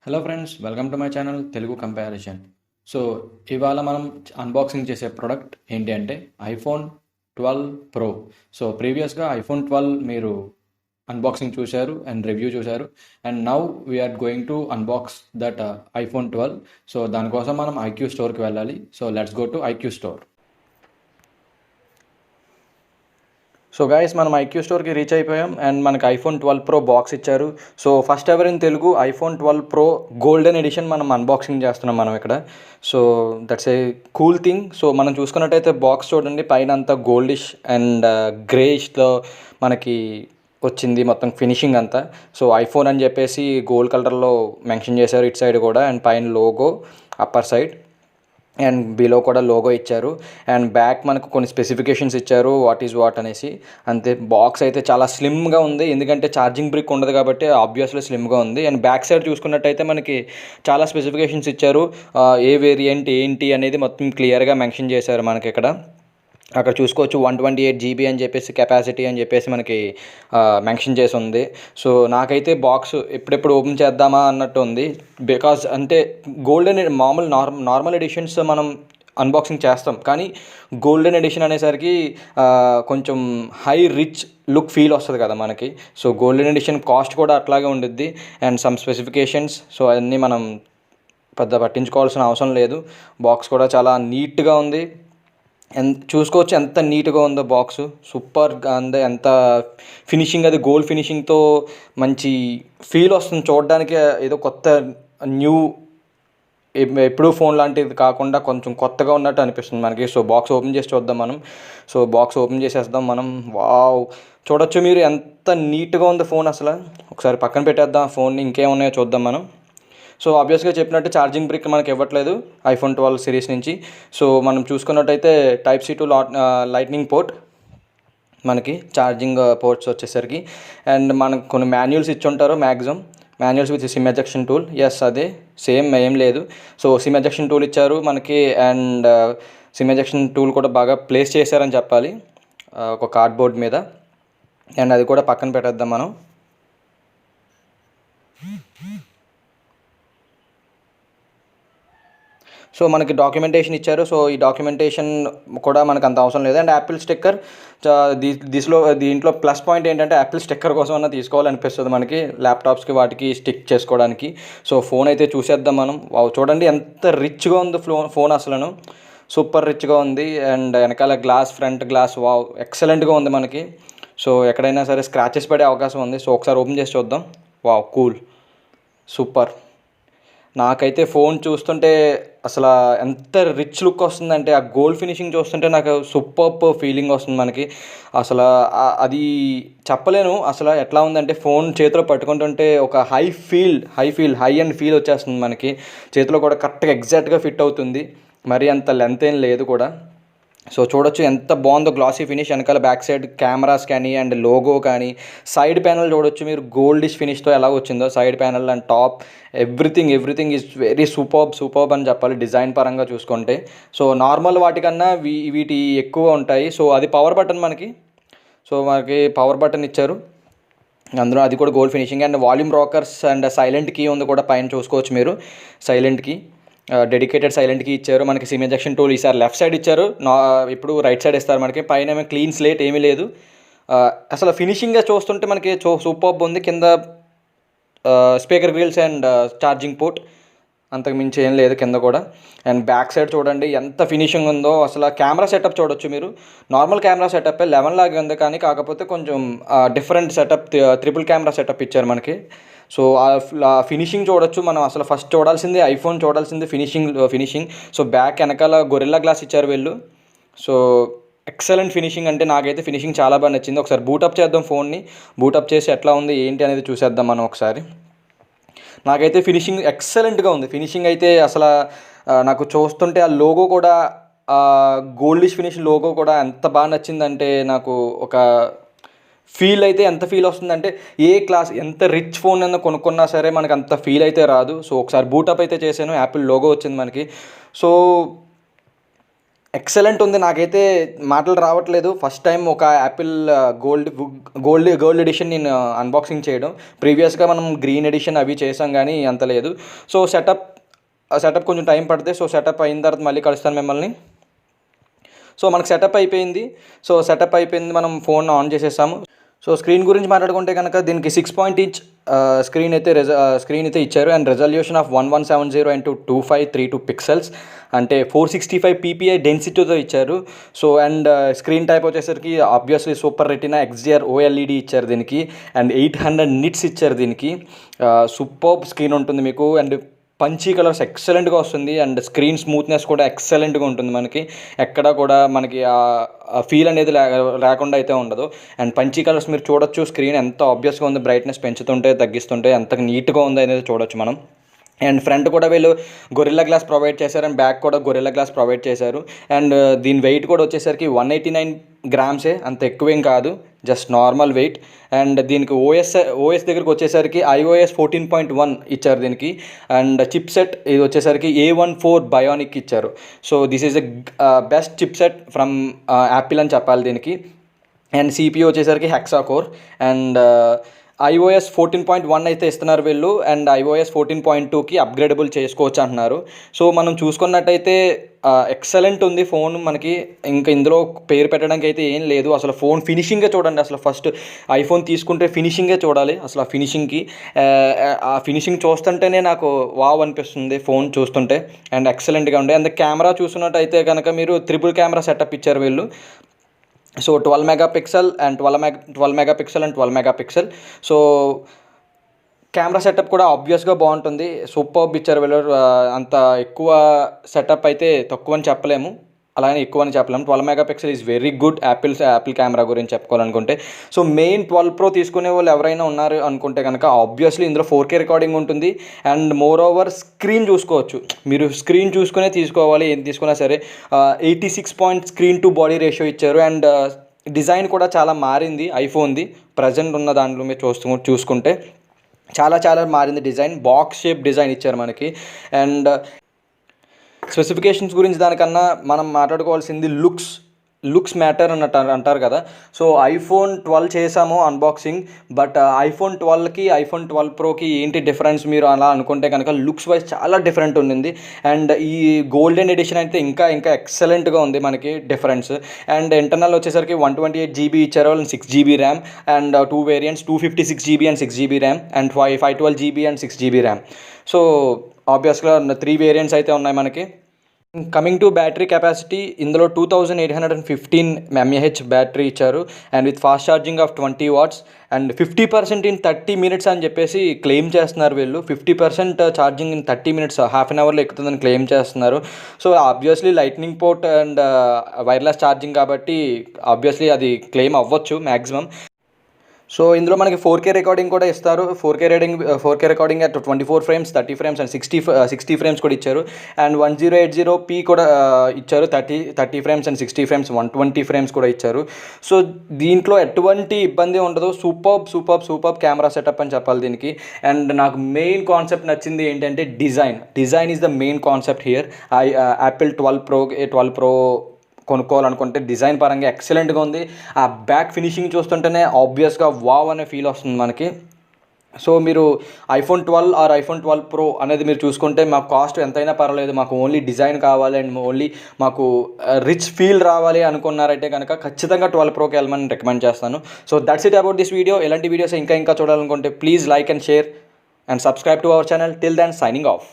Hello friends, welcome to my channel Telugu comparison. So ఇవాళ మనం unboxing చేసే ప్రోడక్ట్ ఏంటి అంటే ఐఫోన్ 12 ప్రో. సో ప్రీవియస్గా ఐఫోన్ 12 మీరు అన్బాక్సింగ్ చూశారు అండ్ రివ్యూ చూశారు. And now we are going to unbox that iPhone 12. So దానికోసం మనం ఐక్యూ స్టోర్కి వెళ్ళాలి. So let's go to IQ store. So guys, మనం ఐక్యూ స్టోర్కి రీచ్ అయిపోయాం అండ్ మనకి ఐఫోన్ 12 ప్రో బాక్స్ ఇచ్చారు. So first ever in Telugu iPhone 12 pro golden edition మనం అన్బాక్సింగ్ చేస్తున్నాం మనం ఇక్కడ. So that's a cool thing. So మనం చూసుకున్నట్టయితే బాక్స్ చూడండి, పైన అంతా గోల్డిష్ అండ్ గ్రేయిష్లో మనకి వచ్చింది మొత్తం ఫినిషింగ్ అంతా. సో ఐఫోన్ అని చెప్పేసి గోల్డ్ కలర్లో మెన్షన్ చేశారు ఇటు సైడ్ కూడా, అండ్ పైన logo upper side and below కూడా లోగో ఇచ్చారు. అండ్ బ్యాక్ మనకు కొన్ని స్పెసిఫికేషన్స్ ఇచ్చారు, వాట్ ఈజ్ వాట్ అనేసి. అంతే. బాక్స్ అయితే చాలా స్లిమ్గా ఉంది, ఎందుకంటే ఛార్జింగ్ బ్రిక్ ఉండదు కాబట్టి ఆబ్వియస్లీ స్లిమ్గా ఉంది. అండ్ బ్యాక్ సైడ్ చూసుకున్నట్టయితే మనకి చాలా స్పెసిఫికేషన్స్ ఇచ్చారు, ఏ వేరియంట్ ఏంటి అనేది మొత్తం క్లియర్గా మెన్షన్ చేశారు మనకి ఇక్కడ. అక్కడ చూసుకోవచ్చు 128 GB అని చెప్పేసి కెపాసిటీ అని చెప్పేసి మనకి మెన్షన్ చేసి ఉంది. సో నాకైతే బాక్స్ ఎప్పుడెప్పుడు ఓపెన్ చేద్దామా అన్నట్టు ఉంది. బికాజ్ అంటే గోల్డెన్ నార్మల్ ఎడిషన్స్ మనం అన్బాక్సింగ్ చేస్తాం, కానీ గోల్డెన్ ఎడిషన్ అనేసరికి కొంచెం హై రిచ్ లుక్ ఫీల్ వస్తుంది కదా మనకి. సో గోల్డెన్ ఎడిషన్ కాస్ట్ కూడా అట్లాగే ఉండిద్ది అండ్ సమ్ స్పెసిఫికేషన్స్. సో అవన్నీ మనం పెద్ద పట్టించుకోవాల్సిన అవసరం లేదు. బాక్స్ కూడా చాలా నీట్గా ఉంది. చూసుకోవచ్చు ఎంత నీట్గా ఉందో బాక్స్. సూపర్గా ఉంది. ఎంత ఫినిషింగ్, అది గోల్డ్ ఫినిషింగ్తో మంచి ఫీల్ వస్తుంది చూడడానికి. ఏదో కొత్త న్యూ ఎప్పుడూ ఫోన్ లాంటిది కాకుండా కొంచెం కొత్తగా ఉన్నట్టు అనిపిస్తుంది మనకి. సో బాక్స్ ఓపెన్ చేసి చూద్దాం మనం. సో బాక్స్ ఓపెన్ చేసేద్దాం మనం. వావ్, చూడొచ్చు మీరు ఎంత నీట్గా ఉంది ఫోన్. అసలు ఒకసారి పక్కన పెట్టేద్దాం ఫోన్ని, ఇంకేమున్నాయో చూద్దాం మనం. సో ఆబ్వియస్గా చెప్పినట్టు ఛార్జింగ్ బ్రిక్ మనకి ఇవ్వట్లేదు ఐఫోన్ 12 సిరీస్ నుంచి. సో మనం చూసుకున్నట్టయితే type C to lightning port మనకి ఛార్జింగ్ పోర్ట్స్ వచ్చేసరికి. అండ్ మనకు కొన్ని మాన్యువల్స్ ఇచ్చి ఉంటారు maximum. Manuals with SIM ejection tool. Yes, అదే సేమ్, ఏం లేదు. సో సిమ్ ఎజెక్షన్ టూల్ ఇచ్చారు మనకి. అండ్ సిమ్ ఎజెక్షన్ టూల్ కూడా బాగా ప్లేస్ చేశారని చెప్పాలి ఒక కార్డ్బోర్డ్ మీద. అండ్ అది కూడా పక్కన పెట్టేద్దాం మనం. సో మనకి డాక్యుమెంటేషన్ ఇచ్చారు. సో ఈ డాక్యుమెంటేషన్ కూడా మనకు అంత అవసరం లేదు. అండ్ యాపిల్ స్టిక్కర్, దీంట్లో ప్లస్ పాయింట్ ఏంటంటే యాపిల్ స్టిక్కర్ కోసం అన్న తీసుకోవాలనిపిస్తుంది మనకి ల్యాప్టాప్స్కి వాటికి స్టిక్ చేసుకోవడానికి. సో ఫోన్ అయితే చూసేద్దాం మనం. చూడండి ఎంత రిచ్గా ఉంది ఫోన్ అసలు. సూపర్ రిచ్గా ఉంది. అండ్ వెనకాల గ్లాస్, ఫ్రంట్ గ్లాస్, వావ్ ఎక్సలెంట్గా ఉంది మనకి. సో ఎక్కడైనా సరే స్క్రాచెస్ పడే అవకాశం ఉంది. సో ఒకసారి ఓపెన్ చేసి చూద్దాం. Wow, cool, super. నాకైతే ఫోన్ చూస్తుంటే అసలు ఎంత రిచ్ లుక్ వస్తుందంటే, ఆ గోల్డ్ ఫినిషింగ్ చూస్తుంటే నాకు సూపర్బ్ ఫీలింగ్ వస్తుంది మనకి. అసలు అది చెప్పలేను అసలు ఎట్లా ఉందంటే. ఫోన్ చేతిలో పట్టుకుంటుంటే ఒక హై అండ్ ఫీల్ వచ్చేస్తుంది మనకి. చేతిలో కూడా కరెక్ట్గా ఎగ్జాక్ట్గా ఫిట్ అవుతుంది. మరి అంత లెంత్ ఏం లేదు కూడా. సో చూడొచ్చు ఎంత బాగుందో గ్లాసీ ఫినిష్. వెనకాల బ్యాక్ సైడ్ కెమెరాస్ కానీ అండ్ లోగో కానీ, సైడ్ ప్యానల్ చూడొచ్చు మీరు గోల్డిష్ ఫినిష్తో ఎలా వచ్చిందో side panel. And top everything is very superb అని చెప్పాలి డిజైన్ పరంగా చూసుకుంటే. సో నార్మల్ వాటికన్నా వీటి ఎక్కువ ఉంటాయి. సో అది పవర్ బటన్ మనకి. సో మనకి పవర్ బటన్ ఇచ్చారు అందులో, అది కూడా gold finishing. And volume rockers and silent key ఉంది కూడా పైన చూసుకోవచ్చు మీరు. Silent key, dedicated silent key ఇచ్చారు మనకి. సిమ్ ఎజెక్షన్ టూల్ ఈసారి లెఫ్ట్ సైడ్ ఇచ్చారు, ఇప్పుడు రైట్ సైడ్ ఇస్తారు మనకి. పైన ఏమో క్లీన్ స్లేట్ ఏమీ లేదు. అసలు ఫినిషింగ్గా చూస్తుంటే మనకి సూపర్బ్ ఉంది. కింద speaker grills and charging port, అంతకు మించి ఏం లేదు కింద కూడా. అండ్ బ్యాక్ సైడ్ చూడండి ఎంత ఫినిషింగ్ ఉందో. అసలు కెమెరా సెటప్ చూడొచ్చు మీరు. నార్మల్ కెమెరా సెటప్ 11 లాగే ఉంది, కానీ కాకపోతే కొంచెం different setup, triple camera setup ఇచ్చారు మనకి. సో ఆ ఫినిషింగ్ చూడొచ్చు మనం. అసలు ఫస్ట్ చూడాల్సింది ఐఫోన్, చూడాల్సింది ఫినిషింగ్. సో బ్యాక్ వెనకాల గొరిల్లా గ్లాస్ ఇచ్చారు వీళ్ళు. So excellent finishing. అంటే నాకైతే ఫినిషింగ్ చాలా బాగా నచ్చింది. ఒకసారి బూటప్ చేద్దాం ఫోన్ని. బూటప్ చేసి ఎట్లా ఉంది ఏంటి అనేది చూసేద్దాం మనం ఒకసారి. నాకైతే ఫినిషింగ్ ఎక్సలెంట్గా ఉంది. ఫినిషింగ్ అయితే అసలు నాకు చూస్తుంటే ఆ లోగో కూడా, గోల్డిష్ ఫినిష్ లోగో కూడా ఎంత బాగా నచ్చిందంటే నాకు. ఒక ఫీల్ అయితే ఎంత ఫీల్ వస్తుందంటే, ఎంత రిచ్ ఫోన్ అయినా కొనుక్కున్నా సరే మనకు అంత ఫీల్ అయితే రాదు. సో ఒకసారి బూటప్ అయితే చేశాను, యాపిల్ లోగో వచ్చింది మనకి. సో ఎక్సలెంట్ ఉంది. నాకైతే మాటలు రావట్లేదు. ఫస్ట్ టైం ఒక యాపిల్ గోల్డ్ ఎడిషన్ నేను అన్బాక్సింగ్ చేయడం. ప్రీవియస్‌గా మనం గ్రీన్ ఎడిషన్ అవి చేసాం గానీ అంత లేదు. సో, సెటప్ కొంచెం టైం పడితే, సో, సెటప్ అయిన తర్వాత మళ్ళీ కలుస్తాను మిమ్మల్ని. సో, మనకు సెటప్ అయిపోయింది. మనం ఫోన్ ఆన్ చేసేసాము. సో, స్క్రీన్ గురించి మాట్లాడుకుంటే కనుక దీనికి 6 ఇంచ్ స్క్రీన్ అయితే ఇచ్చారు. And resolution of 1170x2532 pixels, అంటే 465 ppi డెన్సిటీతో ఇచ్చారు. సో, అండ్ స్క్రీన్ టైప్ వచ్చేసరికి obviously super retina XDR OLED ఇచ్చారు దీనికి. అండ్ 800 నిట్స్ ఇచ్చారు దీనికి. సూపర్బ్ స్క్రీన్ ఉంటుంది మీకు. అండ్ పంచీ కలర్స్ ఎక్సలెంట్గా వస్తుంది. అండ్ స్క్రీన్ స్మూత్నెస్ కూడా ఎక్సలెంట్గా ఉంటుంది మనకి. ఎక్కడా కూడా మనకి ఫీల్ అనేది లేకుండా అయితే ఉండదు. అండ్ పంచీ కలర్స్ మీరు చూడొచ్చు. స్క్రీన్ ఎంత ఆబ్వియస్గా ఉంది, బ్రైట్నెస్ పెంచుతుంటే తగ్గిస్తుంటే ఎంత నీట్గా ఉంది అనేది చూడొచ్చు మనం. అండ్ ఫ్రంట్ కూడా వీళ్ళు గొరిల్లా గ్లాస్ ప్రొవైడ్ చేశారు. అండ్ బ్యాక్ కూడా గొరిల్లా గ్లాస్ ప్రొవైడ్ చేశారు. అండ్ దీని వెయిట్ కూడా వచ్చేసరికి 189 గ్రామ్సే, అంత ఎక్కువేం కాదు, జస్ట్ నార్మల్ వెయిట్. అండ్ దీనికి ఓఎస్ దగ్గరికి వచ్చేసరికి iOS 14.1 ఇచ్చారు దీనికి. అండ్ చిప్ సెట్ ఇది వచ్చేసరికి A14 బయోనిక్ ఇచ్చారు. So, this is the best chip set from Apple అని చెప్పాలి దీనికి. అండ్ CPU వచ్చేసరికి హెక్సా కోర్. అండ్ iOS 14.1 అయితే ఇస్తున్నారు వీళ్ళు. అండ్ iOS 14.2కి అప్గ్రేడబుల్ చేసుకోవచ్చు అంటున్నారు. సో, మనం చూసుకున్నట్టయితే ఎక్సలెంట్ ఉంది ఫోన్ మనకి. ఇంకా ఇందులో పేరు పెట్టడానికి అయితే ఏం లేదు. అసలు ఫోన్ ఫినిషింగే చూడండి. అసలు ఫస్ట్ ఐఫోన్ తీసుకుంటే ఫినిషింగే చూడాలి. అసలు ఆ ఫినిషింగ్ చూస్తుంటేనే నాకు వావ్ అనిపిస్తుంది ఫోన్ చూస్తుంటే. అండ్ ఎక్సలెంట్గా ఉండే. అండ్ కెమెరా చూస్తున్నట్టయితే కనుక మీరు ట్రిపుల్ కెమెరా సెటప్ ఇచ్చారు వీళ్ళు. So, 12 megapixel and 12 megapixel. So, camera setup కూడా ఆబ్వియస్గా బాగుంటుంది. సూపర్బ్ ఇచ్చారు వీళ్ళు. అంత ఎక్కువ సెటప్ అయితే తక్కువ అని చెప్పలేము, అలానే ఎక్కువ అని చెప్పలేము. 12 megapixel is very good Apple camera గురించి చెప్పుకోవాలనుకుంటే. సో, మెయిన్ 12 Pro తీసుకునే వాళ్ళు ఎవరైనా ఉన్నారు అనుకుంటే కనుక ఆబ్వియస్లీ ఇందులో 4K రికార్డింగ్ ఉంటుంది. అండ్ మోర్ ఓవర్ స్క్రీన్ చూసుకోవచ్చు. మీరు స్క్రీన్ చూసుకునే తీసుకోవాలి ఏం తీసుకున్నా సరే. 86 స్క్రీన్ టు బాడీ రేషియో ఇచ్చారు. అండ్ డిజైన్ కూడా చాలా మారింది ఐఫోన్ది. ప్రజెంట్ ఉన్న దాంట్లో మీరు చూసుకుంటే చాలా మారింది డిజైన్. బాక్స్ షేప్ డిజైన్ ఇచ్చారు మనకి. అండ్ స్పెసిఫికేషన్స్ గురించి దానికన్నా మనం మాట్లాడుకోవాల్సింది లుక్స్ మ్యాటర్ అన్నట్టు అంటారు కదా. సో, iPhone 12 చేసాము అన్బాక్సింగ్. బట్ iPhone 12కి iPhone 12 Proకి ఏంటి డిఫరెన్స్ మీరు అలా అనుకుంటే కనుక లుక్స్ వైజ్ చాలా డిఫరెంట్ ఉండింది. అండ్ ఈ గోల్డెన్ ఎడిషన్ అయితే ఇంకా ఎక్సలెంట్గా ఉంది మనకి డిఫరెన్స్. అండ్ ఇంటర్నల్ వచ్చేసరికి 128 GB ఇచ్చారు, 6 GB RAM. And 2 variants, 256 GB and 6 GB RAM. And 512 GB and 6 GB RAM. So, ఆబ్వియస్గా 3 వేరియంట్స్ అయితే ఉన్నాయి మనకి. కమింగ్ టు బ్యాటరీ కెపాసిటీ, ఇందులో 2815 mAh బ్యాటరీ ఇచ్చారు. And with fast charging of 20 watts. And 50% in 30 minutes అని చెప్పేసి claim చేస్తున్నారు వీళ్ళు. 50% charging in 30 minutes, half an అవర్లో ఎక్కుతుందని క్లెయిమ్ చేస్తున్నారు. So, obviously lightning port and wireless charging కాబట్టి ఆబ్వియస్లీ అది క్లెయిమ్ అవ్వచ్చు మ్యాక్సిమం. సో, ఇందులో మనకి 4K రికార్డింగ్ కూడా ఇస్తారు. 4K recording at 24 frames, 30 frames and 60 frames కూడా ఇచ్చారు. అండ్ 1080p కూడా ఇచ్చారు. 30 frames అండ్ 60 frames, 120 frames కూడా ఇచ్చారు. సో, దీంట్లో ఎటువంటి ఇబ్బంది ఉండదు. సూపర్బ్ కెమెరా సెటప్ అని చెప్పాలి దీనికి. అండ్ నాకు మెయిన్ కాన్సెప్ట్ నచ్చింది ఏంటంటే design is the main concept here. Apple 12 Pro కొనుక్కోవాలనుకుంటే డిజైన్ పరంగా ఎక్సలెంట్గా ఉంది. ఆ బ్యాక్ ఫినిషింగ్ చూస్తుంటేనే ఆబ్వియస్గా వావ్ అనే ఫీల్ వస్తుంది మనకి. సో, మీరు iPhone 12 ఆర్ iPhone 12 Pro అనేది మీరు చూసుకుంటే మాకు కాస్ట్ ఎంతైనా పర్వాలేదు, మాకు ఓన్లీ డిజైన్ కావాలి అండ్ ఓన్లీ మాకు రిచ్ ఫీల్ రావాలి అనుకున్నారైతే కనుక ఖచ్చితంగా 12 Proకి వెళ్ళమని రికమెండ్ చేస్తాను. So, that's it about this video. ఇలాంటి వీడియోస్ ఇంకా చూడాలనుకుంటే please like and share and subscribe to our channel. Till then, signing of.